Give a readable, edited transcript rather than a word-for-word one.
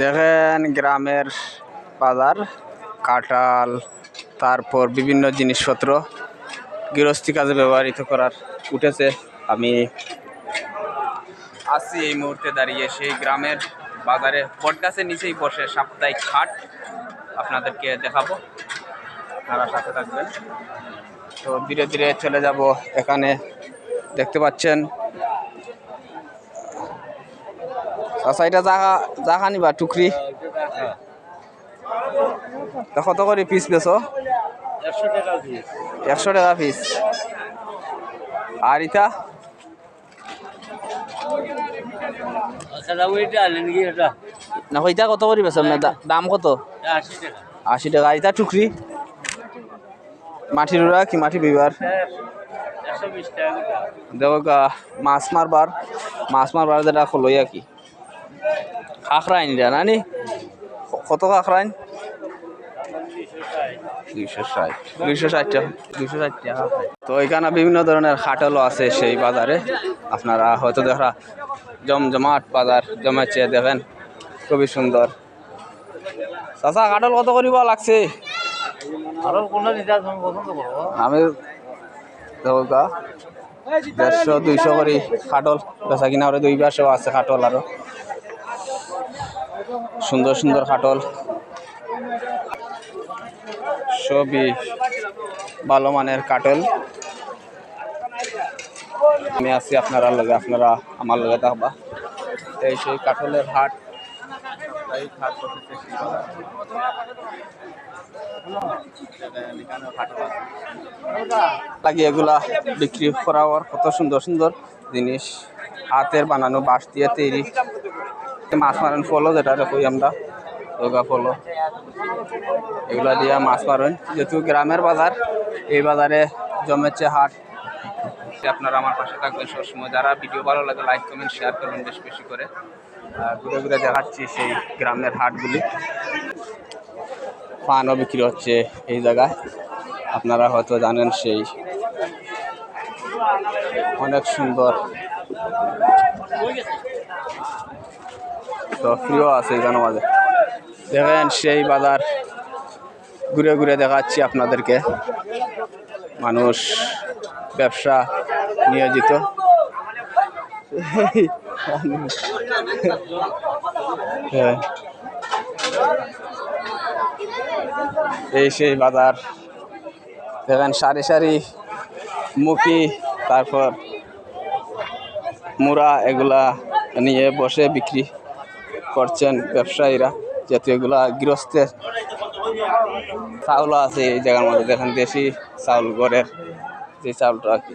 দেখেন গ্রামের বাজার, কাঁঠাল, তারপর বিভিন্ন জিনিসপত্র গৃহস্থী কাজে ব্যবহৃত করার উঠেছে। আমি আছি এই মুহূর্তে দাঁড়িয়ে সেই গ্রামের বাজারে, বটগাছের নিচেই বসে সাপ্তাহিক হাট আপনাদেরকে দেখাবো, আপনারা সাথে থাকবেন। তো ধীরে ধীরে চলে যাব। এখানে দেখতে পাচ্ছেন আচ্ছা, এটা জাগা নিবা টুকরি কত করে পিস বেছো? 100 টাকা পিস। আর ইটা না, ওইটা কত করে বেছো? দাম কত? 80 টাকা। ইটা টুকরি মাটির উড়া কি মাটি বিবার? দেখো মাছ মারবার যেটা লইয়া কি খাখরাইন জানানি কত খাখরাইন? 260 টাকা। তো এখানে বিভিন্ন ধরনের খাটলও আছে সেই বাজারে। আপনারা হয়তো দেখা জমজমাট বাজার জমেছে, দেখেন খুবই সুন্দর। চাচা কাটল কত করিব লাগছে? আমি 150-200 করে খাটল বেচা কিনা করে। 2 পাশেও আছে খাটল, আরো সুন্দর সুন্দর খাটল, সবই ভালো মানের কাটল। আমি আছি আপনারা লগে, আপনারা আমার লগে থাকবা। এই সেই কাটলের হাট, লাগি এগুলা বিক্রি করার কত সুন্দর সুন্দর জিনিস, হাতের বানানো, বাঁশ দিয়ে তৈরি মাছ মারেন ফলো, যেটা কই আমরা দোগা ফলো, এগুলা দিয়ে মাছ মারেন। যেহেতু গ্রামের বাজার, এই বাজারে জমেছে হাট। আপনারা আমার পাশে থাকবেন সবসময়। যারা ভিডিও ভালো লাগে লাইক কমেন্ট শেয়ার করবেন বেশি বেশি করে। ঘুরে ঘুরে দেখাচ্ছি সেই গ্রামের হাটগুলি। পানও বিক্রি হচ্ছে এই জায়গায়, আপনারা হয়তো জানেন। সেই অনেক সুন্দর তো প্রিয় আছে এখানে মাঝে। দেখেন সেই বাজার ঘুরে ঘুরে দেখাচ্ছি আপনাদেরকে। মানুষ ব্যবসা নিয়োজিত। এই সেই বাজার, দেখেন সারি সারি মুখি, তারপর মুড়া, এগুলা নিয়ে বসে বিক্রি করছেন ব্যবসায়ীরা। যেহেতু এগুলা গৃহস্থের চাউল আছে এই জায়গার মধ্যে, দেখেন দেশি চাউল, ঘরের যে চাউলটা আর কি।